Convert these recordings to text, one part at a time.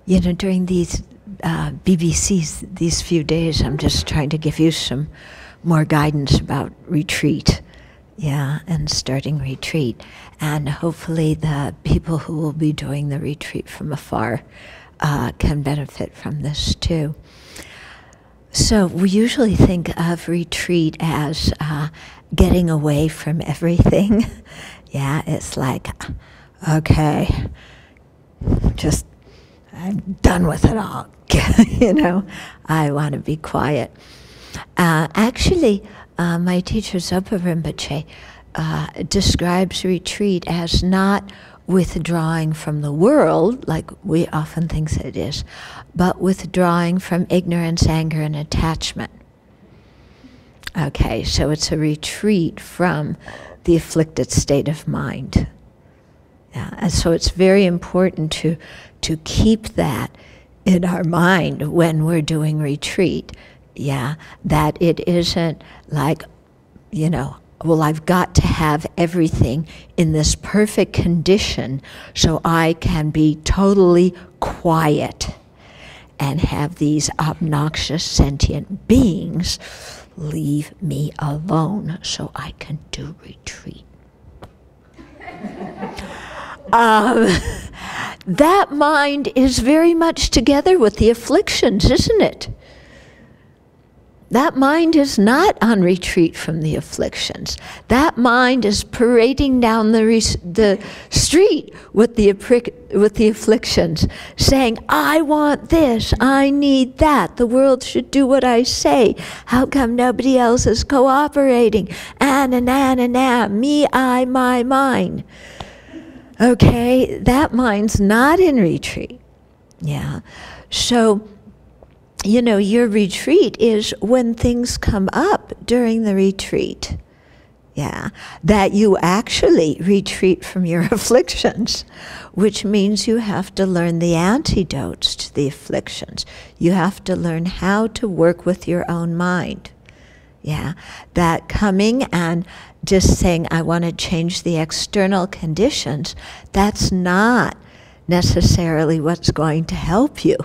You know, during these BBCs, these few days, I'm just trying to give you some more guidance about retreat, yeah, and starting retreat. And hopefully the people who will be doing the retreat from afar can benefit from this too. So we usually think of retreat as getting away from everything. Yeah, it's like, okay, just I'm done with it all. You know, I want to be quiet. Actually, my teacher Zopa Rinpoche describes retreat as not withdrawing from the world, like we often think it is, but withdrawing from ignorance, anger, and attachment. Okay, so it's a retreat from the afflicted state of mind. Yeah, and so it's very important to keep that in our mind when we're doing retreat. Yeah, that it isn't like, you know, well, I've got to have everything in this perfect condition so I can be totally quiet and have these obnoxious sentient beings leave me alone so I can do retreat. That mind is very much together with the afflictions, isn't it? That mind is not on retreat from the afflictions. That mind is parading down the street with the afflictions, saying, I want this, I need that, the world should do what I say. How come nobody else is cooperating? Me, I, my, mine. Okay, that mind's not in retreat. Yeah, so, you know, your retreat is when things come up during the retreat. Yeah, that you actually retreat from your afflictions, which means you have to learn the antidotes to the afflictions. You have to learn how to work with your own mind. Yeah, that coming and just saying, I want to change the external conditions, that's not necessarily what's going to help you.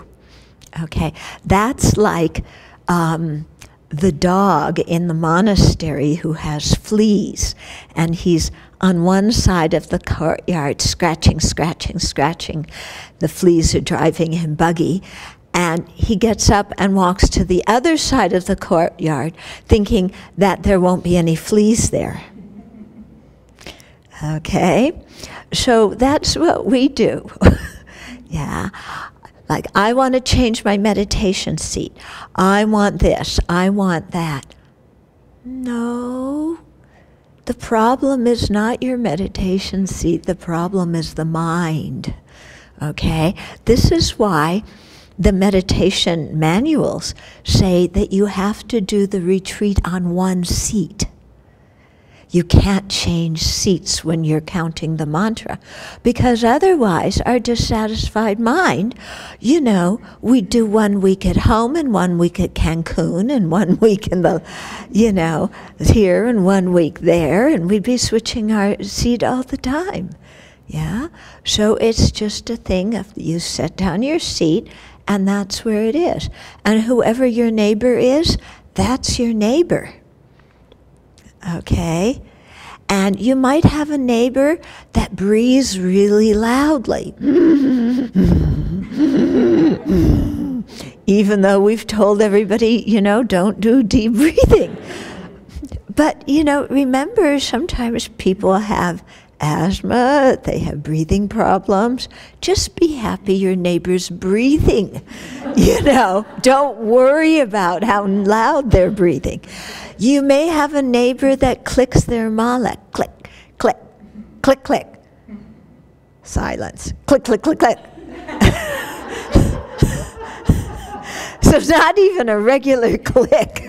Okay, that's like the dog in the monastery who has fleas, and he's on one side of the courtyard scratching. The fleas are driving him buggy, and he gets up and walks to the other side of the courtyard thinking that there won't be any fleas there. Okay, so that's what we do. Yeah. Like, I want to change my meditation seat. I want this. I want that. No. The problem is not your meditation seat. The problem is the mind. Okay? This is why the meditation manuals say that you have to do the retreat on one seat. You can't change seats when you're counting the mantra, because otherwise our dissatisfied mind, you know, we do 1 week at home and 1 week at Cancun and 1 week in the, you know, here and 1 week there, and we'd be switching our seat all the time. Yeah? So it's just a thing of you set down your seat and that's where it is. And whoever your neighbor is, that's your neighbor. Okay? And you might have a neighbor that breathes really loudly. Even though we've told everybody, you know, don't do deep breathing. But, you know, remember, sometimes people have asthma, they have breathing problems. Just be happy your neighbor's breathing. You know, don't worry about how loud they're breathing. You may have a neighbor that clicks their mala. Click, click, click, click. Silence. Click, click, click, click. So not even a regular click,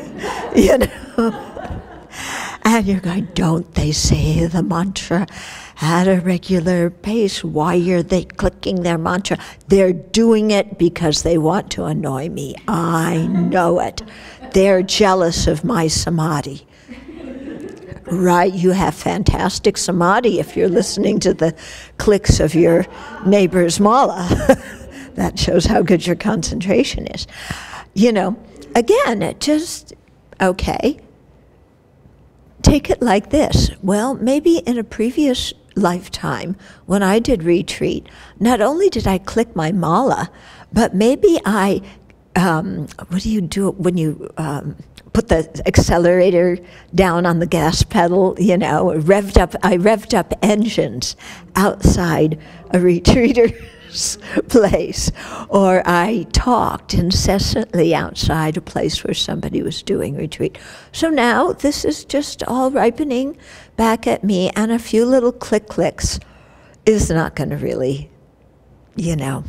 you know. And you're going, don't they say the mantra at a regular pace? Why are they clicking their mantra? They're doing it because they want to annoy me. I know it. They're jealous of my samadhi. Right? You have fantastic samadhi if you're listening to the clicks of your neighbor's mala. That shows how good your concentration is. You know, again, it just, okay, take it like this. Well, maybe in a previous lifetime, when I did retreat, not only did I click my mala, but maybe I, what do you do when you put the accelerator down on the gas pedal, you know, I revved up engines outside a retreater's place, or I talked incessantly outside a place where somebody was doing retreat. So now this is just all ripening back at me, and a few little clicks is not going to really, you know,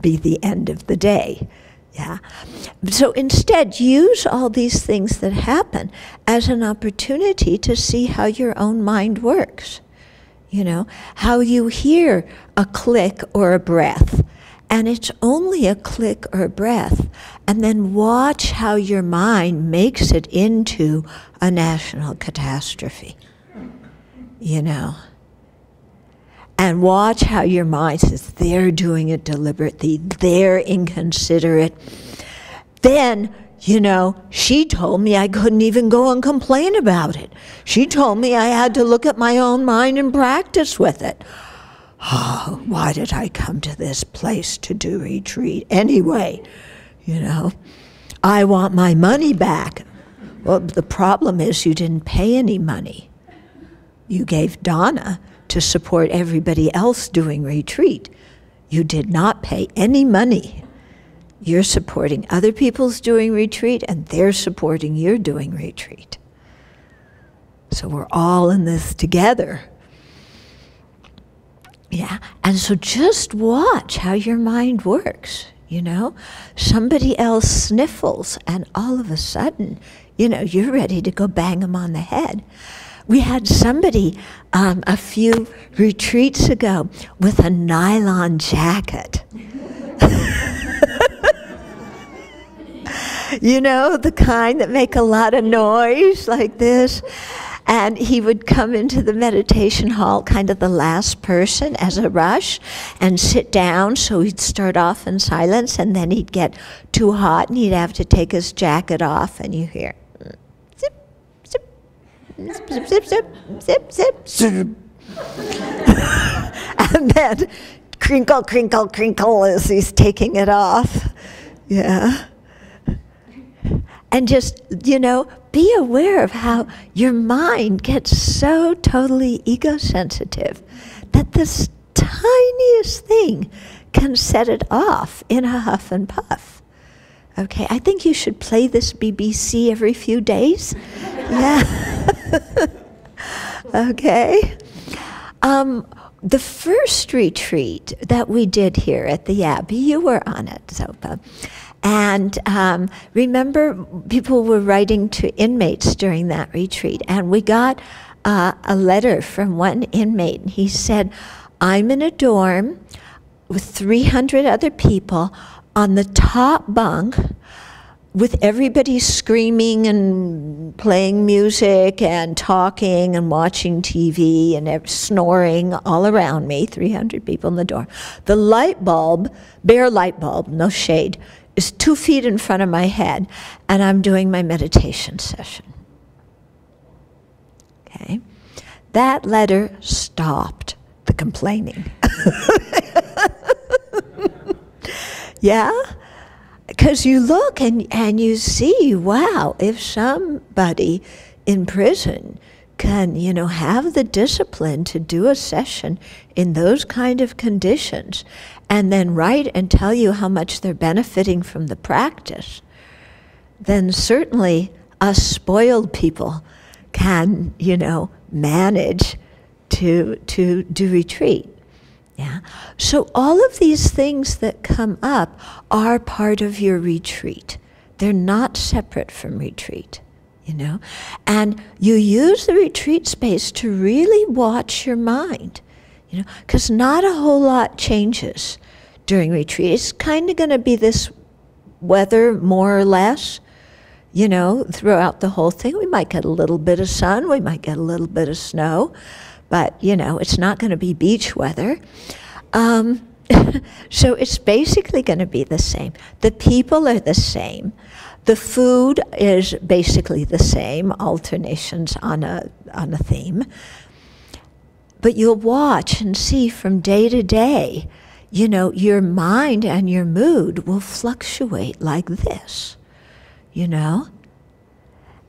be the end of the day. Yeah. So instead, use all these things that happen as an opportunity to see how your own mind works. You know, how you hear a click or a breath, and it's only a click or a breath, and then watch how your mind makes it into a national catastrophe. You know. And watch how your mind says, they're doing it deliberately, they're inconsiderate. Then, you know, she told me I couldn't even go and complain about it. She told me I had to look at my own mind and practice with it. Oh, why did I come to this place to do retreat anyway? You know, I want my money back. Well, the problem is you didn't pay any money. You gave Donna to support everybody else doing retreat. You did not pay any money. You're supporting other people's doing retreat, and they're supporting your doing retreat. So we're all in this together. Yeah, and so just watch how your mind works, you know? Somebody else sniffles, and all of a sudden, you know, you're ready to go bang them on the head. We had somebody a few retreats ago with a nylon jacket. You know, the kind that make a lot of noise like this. And he would come into the meditation hall, kind of the last person as a rush, and sit down. So he'd start off in silence, and then he'd get too hot, and he'd have to take his jacket off, and you hear, zip, zip, zip, zip, zip, zip, zip, zip. And then crinkle, crinkle, crinkle as he's taking it off. Yeah. And just, you know, be aware of how your mind gets so totally ego-sensitive that this tiniest thing can set it off in a huff and puff. Okay, I think you should play this BBC every few days. Yeah. Okay. The first retreat that we did here at the Abbey, you were on it, Zopa. And remember, people were writing to inmates during that retreat, and we got a letter from one inmate, and he said, I'm in a dorm with 300 other people on the top bunk with everybody screaming and playing music and talking and watching TV and snoring all around me, 300 people in the dorm. The light bulb, bare light bulb, no shade, is 2 feet in front of my head, and I'm doing my meditation session. Okay? That letter stopped the complaining. Yeah? Because you look and you see, wow, if somebody in prison can, you know, have the discipline to do a session in those kind of conditions and then write and tell you how much they're benefiting from the practice, then certainly us spoiled people can, you know, manage to do retreat. Yeah. So all of these things that come up are part of your retreat. They're not separate from retreat, you know. And you use the retreat space to really watch your mind, you know, because not a whole lot changes during retreat. It's kind of going to be this weather, more or less, you know, throughout the whole thing. We might get a little bit of sun, we might get a little bit of snow, but, you know, it's not going to be beach weather. So it's basically going to be the same. The people are the same. The food is basically the same, alternations on a theme. But you'll watch and see from day to day, you know, your mind and your mood will fluctuate like this, you know?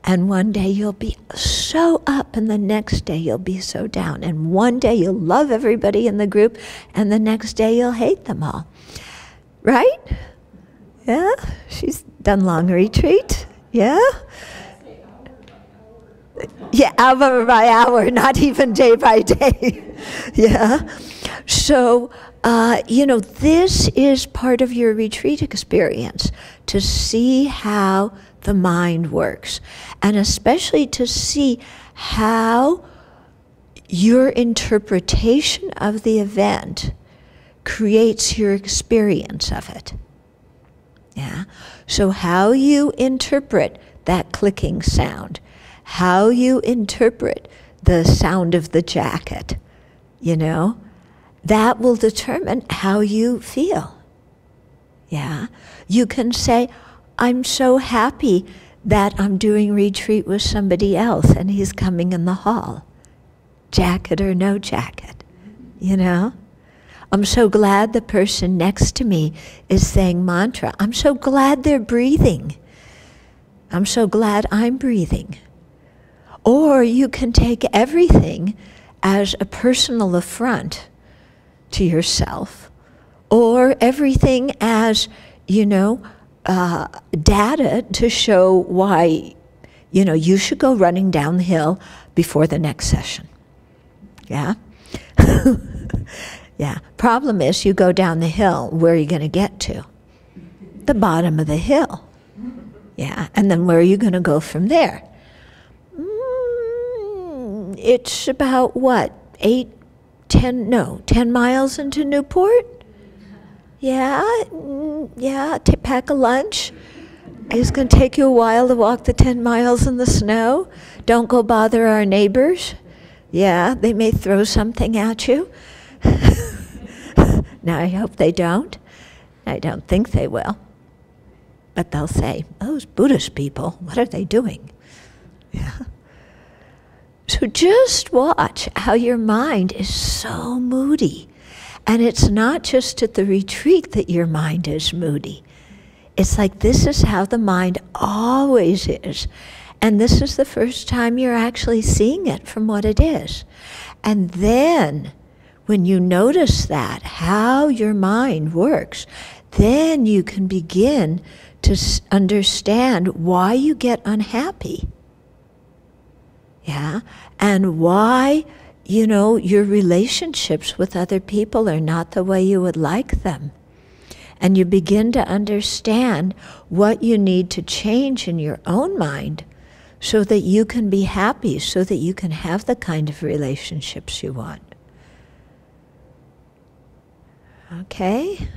And one day you'll be so up, and the next day you'll be so down. And one day you'll love everybody in the group, and the next day you'll hate them all. Right? Yeah? She's done long retreat. Yeah? Yeah, hour by hour, not even day by day. Yeah? So, you know, this is part of your retreat experience, to see how the mind works, and especially to see how your interpretation of the event creates your experience of it. Yeah? So how you interpret that clicking sound, how you interpret the sound of the jacket, you know, that will determine how you feel. Yeah? You can say, I'm so happy that I'm doing retreat with somebody else and he's coming in the hall, jacket or no jacket, you know? I'm so glad the person next to me is saying mantra. I'm so glad they're breathing. I'm so glad I'm breathing. Or you can take everything as a personal affront to yourself, or everything as, you know, data to show why, you know, you should go running down the hill before the next session. Yeah? Yeah. Problem is, you go down the hill, where are you going to get to? The bottom of the hill. Yeah. And then where are you going to go from there? It's about what? 10 miles into Newport? Yeah, pack a lunch. It's going to take you a while to walk the 10 miles in the snow. Don't go bother our neighbors. Yeah, they may throw something at you. Now, I hope they don't. I don't think they will. But they'll say, those Buddhist people, what are they doing? Yeah. So just watch how your mind is so moody. And it's not just at the retreat that your mind is moody. It's like this is how the mind always is. And this is the first time you're actually seeing it from what it is. And then, when you notice that, how your mind works, then you can begin to understand why you get unhappy. Yeah? And why, you know, your relationships with other people are not the way you would like them. And you begin to understand what you need to change in your own mind so that you can be happy, so that you can have the kind of relationships you want. Okay?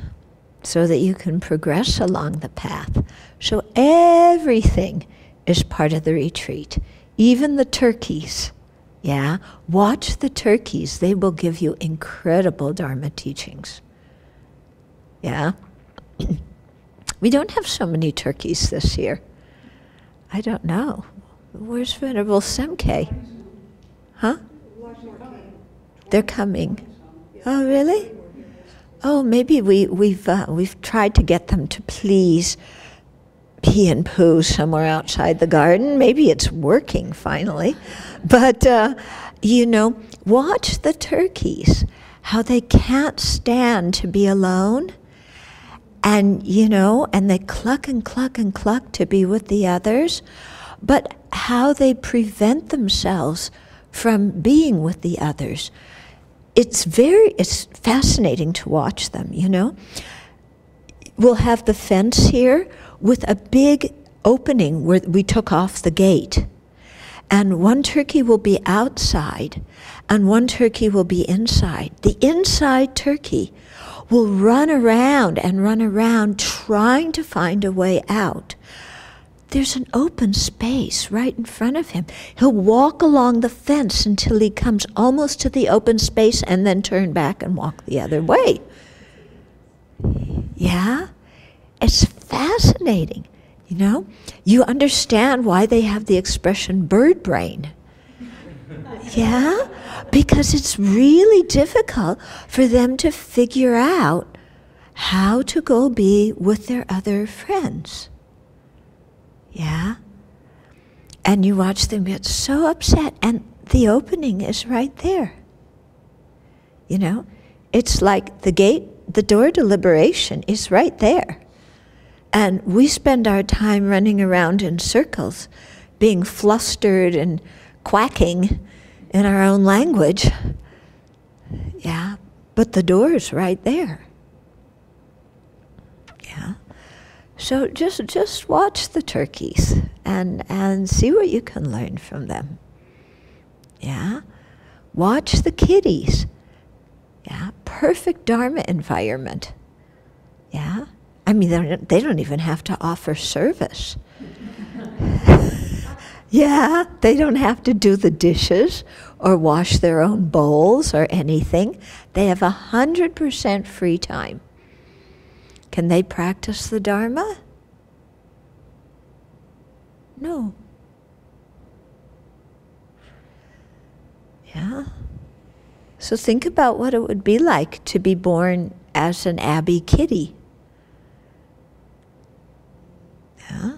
So that you can progress along the path. So everything is part of the retreat. Even the turkeys. Yeah? Watch the turkeys. They will give you incredible Dharma teachings. Yeah? We don't have so many turkeys this year. I don't know. Where's Venerable Semke? Huh? They're coming. Oh, really? Oh, maybe we've tried to get them to please pee and poo somewhere outside the garden. Maybe it's working finally. But, you know, watch the turkeys, how they can't stand to be alone. And, you know, and they cluck and cluck and cluck to be with the others. But how they prevent themselves from being with the others. It's fascinating to watch them, you know. We'll have the fence here with a big opening where we took off the gate. And one turkey will be outside, and one turkey will be inside. The inside turkey will run around and run around trying to find a way out. There's an open space right in front of him. He'll walk along the fence until he comes almost to the open space and then turn back and walk the other way. Yeah? It's fascinating, you know? You understand why they have the expression bird brain. Yeah? Because it's really difficult for them to figure out how to go be with their other friends. Yeah? And you watch them get so upset, and the opening is right there. You know? It's like the door to liberation is right there. And we spend our time running around in circles, being flustered and quacking in our own language. Yeah, but the door is right there. Yeah. So just watch the turkeys and see what you can learn from them. Yeah. Watch the kitties. Yeah. Perfect Dharma environment. Yeah. I mean, they don't even have to offer service. Yeah, they don't have to do the dishes or wash their own bowls or anything. They have 100% free time. Can they practice the Dharma? No. Yeah. So think about what it would be like to be born as an Abbey kitty. Yeah.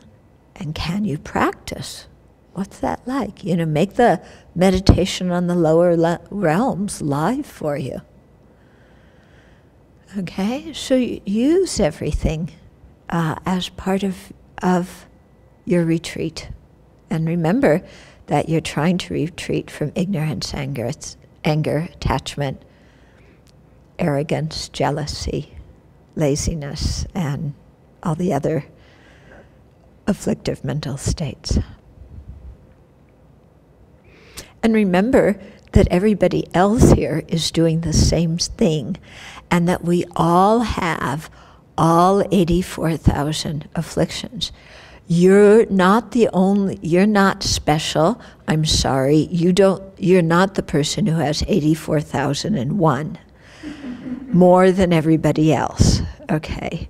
And can you practice? What's that like? You know, make the meditation on the lower realms live for you. Okay, so use everything as part of your retreat. And remember that you're trying to retreat from ignorance, anger, attachment, arrogance, jealousy, laziness, and all the other afflictive mental states. And remember that everybody else here is doing the same thing, and that we all have all 84,000 afflictions. You're not you're not special. I'm sorry, you're not the person who has 84,001, more than everybody else, okay?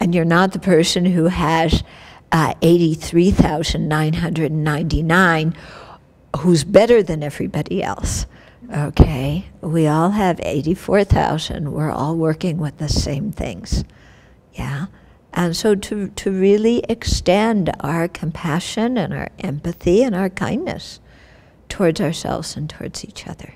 And you're not the person who has 83,999, who's better than everybody else, okay? We all have 84,000. We're all working with the same things, yeah? And so to really extend our compassion and our empathy and our kindness towards ourselves and towards each other.